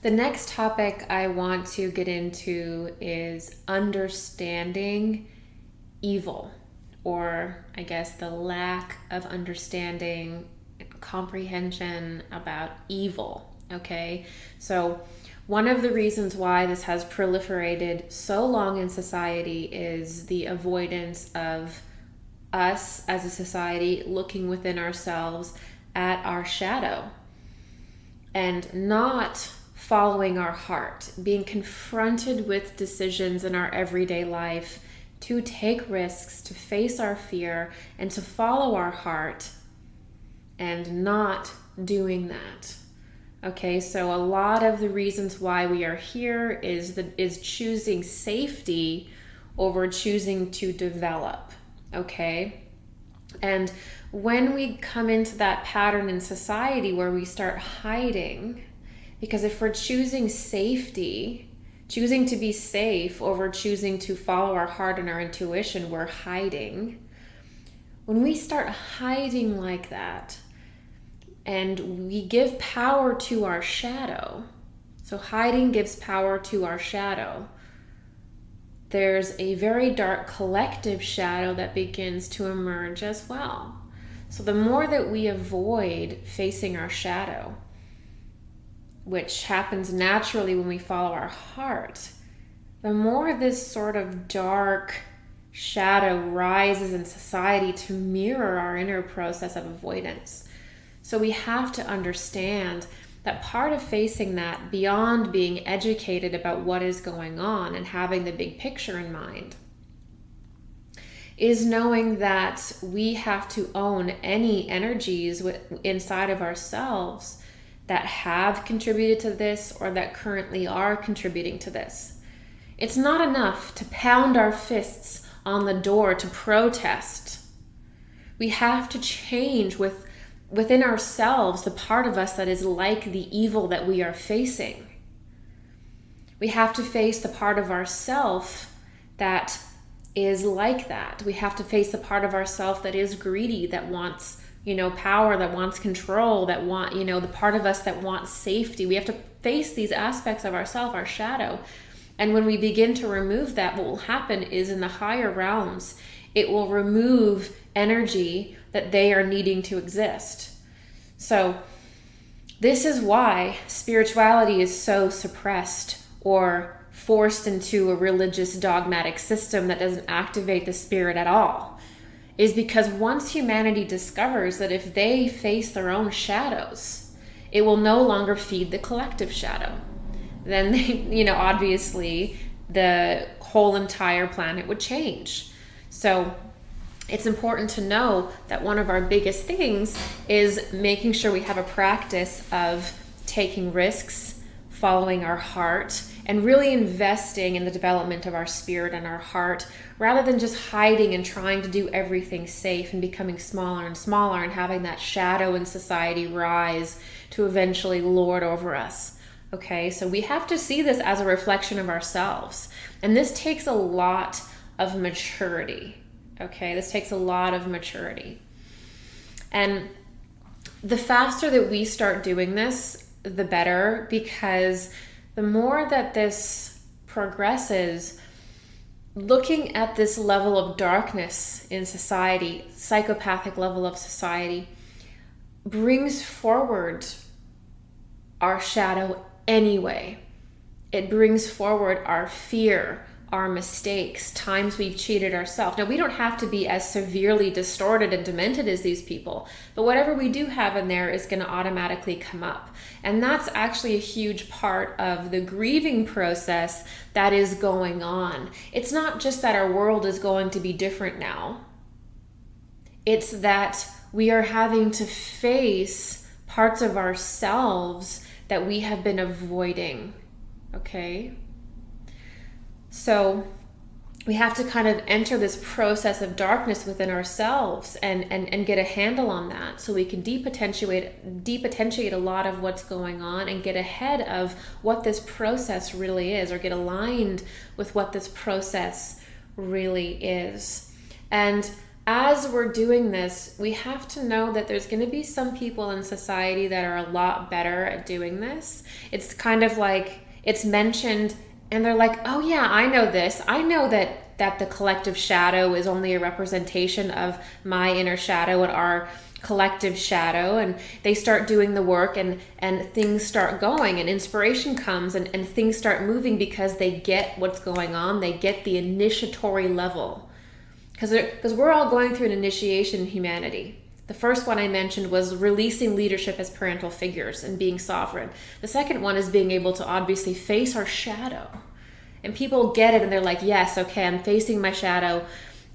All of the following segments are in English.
The next topic I want to get into is understanding evil, or I guess the lack of understanding and comprehension about evil. Okay, so one of the reasons why this has proliferated so long in society is the avoidance of us as a society looking within ourselves at our shadow and not following our heart, being confronted with decisions in our everyday life to take risks, to face our fear, and to follow our heart, and not doing that. Okay, so a lot of the reasons why we are here is choosing safety over choosing to develop. Okay, and when we come into that pattern in society where we start hiding, because if we're choosing safety, choosing to be safe over choosing to follow our heart and our intuition, we're hiding. When we start hiding like that, and we give power to our shadow, so hiding gives power to our shadow, there's a very dark collective shadow that begins to emerge as well. So the more that we avoid facing our shadow, which happens naturally when we follow our heart, the more this sort of dark shadow rises in society to mirror our inner process of avoidance. So we have to understand that part of facing that, beyond being educated about what is going on and having the big picture in mind, is knowing that we have to own any energies inside of ourselves that have contributed to this or that currently are contributing to this. It's not enough to pound our fists on the door to protest. We have to change within ourselves the part of us that is like the evil that we are facing. We have to face the part of ourself that is like that. We have to face the part of ourself that is greedy, that wants power, that wants control, that the part of us that wants safety. We have to face these aspects of ourself, our shadow. And when we begin to remove that, what will happen is in the higher realms, it will remove energy that they are needing to exist. So this is why spirituality is so suppressed or forced into a religious dogmatic system that doesn't activate the spirit at all. Is because once humanity discovers that if they face their own shadows, it will no longer feed the collective shadow, then obviously the whole entire planet would change. So it's important to know that one of our biggest things is making sure we have a practice of taking risks, following our heart, and really investing in the development of our spirit and our heart, rather than just hiding and trying to do everything safe and becoming smaller and smaller and having that shadow in society rise to eventually lord over us. Okay, so we have to see this as a reflection of ourselves. And this takes a lot of maturity. Okay, this takes a lot of maturity. And the faster that we start doing this, the better, because the more that this progresses, looking at this level of darkness in society, psychopathic level of society, brings forward our shadow anyway. It brings forward our fear, our mistakes, times we've cheated ourselves. Now, we don't have to be as severely distorted and demented as these people, but whatever we do have in there is going to automatically come up. And that's actually a huge part of the grieving process that is going on. It's not just that our world is going to be different now. It's that we are having to face parts of ourselves that we have been avoiding. Okay? So we have to kind of enter this process of darkness within ourselves and get a handle on that, so we can depotentiate a lot of what's going on and get ahead of what this process really is, or get aligned with what this process really is. And as we're doing this, we have to know that there's going to be some people in society that are a lot better at doing this. It's kind of like it's mentioned and they're like, oh yeah, I know this. I know that the collective shadow is only a representation of my inner shadow and our collective shadow, and they start doing the work and things start going and inspiration comes and things start moving because they get what's going on. They get the initiatory level. Because we're all going through an initiation in humanity. The first one I mentioned was releasing leadership as parental figures and being sovereign. The second one is being able to obviously face our shadow. And people get it and they're like, yes, okay, I'm facing my shadow.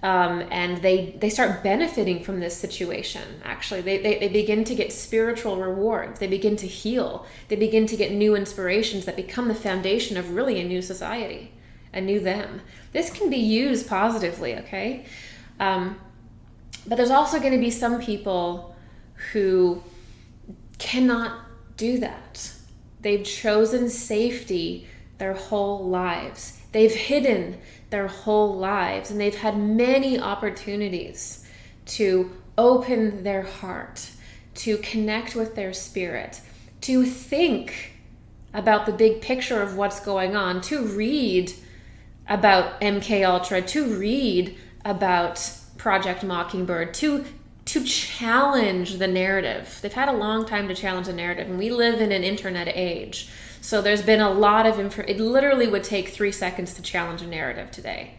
And they start benefiting from this situation, actually. They begin to get spiritual rewards. They begin to heal. They begin to get new inspirations that become the foundation of really a new society. A new them. This can be used positively, okay? But there's also going to be some people who cannot do that. They've chosen safety their whole lives. They've hidden their whole lives, and they've had many opportunities to open their heart, to connect with their spirit, to think about the big picture of what's going on, to read about MK Ultra, to read about Project Mockingbird, to challenge the narrative. They've had a long time to challenge the narrative, and we live in an internet age. So there's been a lot of it literally would take 3 seconds to challenge a narrative today.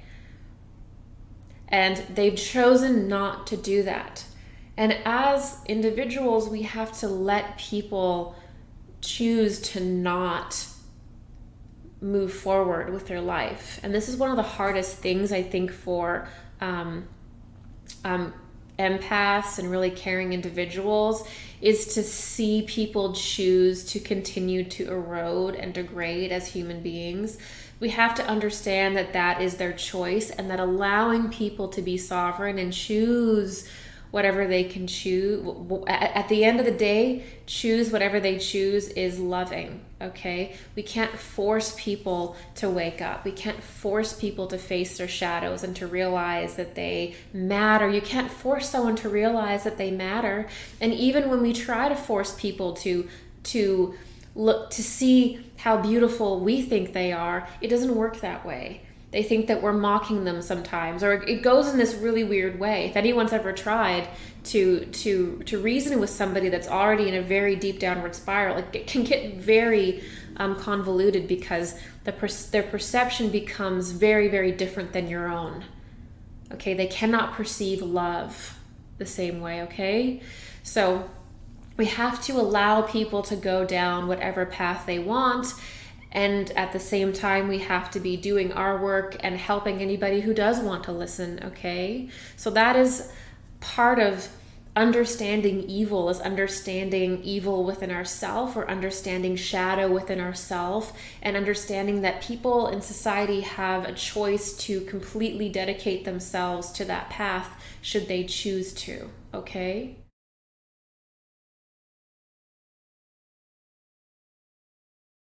And they've chosen not to do that. And as individuals, we have to let people choose to not move forward with their life. And this is one of the hardest things, I think, for empaths and really caring individuals, is to see people choose to continue to erode and degrade as human beings. We have to understand that that is their choice, and that allowing people to be sovereign and choose whatever they can choose, at the end of the day, choose whatever they choose is loving, okay? We can't force people to wake up. We can't force people to face their shadows and to realize that they matter. You can't force someone to realize that they matter. And even when we try to force people to look, to see how beautiful we think they are, it doesn't work that way. They think that we're mocking them sometimes, or it goes in this really weird way. If anyone's ever tried to reason with somebody that's already in a very deep downward spiral, it can get very convoluted, because their perception becomes very, very different than your own. Okay, they cannot perceive love the same way, okay? So we have to allow people to go down whatever path they want. And at the same time, we have to be doing our work and helping anybody who does want to listen, okay? So that is part of understanding evil, is understanding evil within ourselves, or understanding shadow within ourselves, and understanding that people in society have a choice to completely dedicate themselves to that path should they choose to, okay?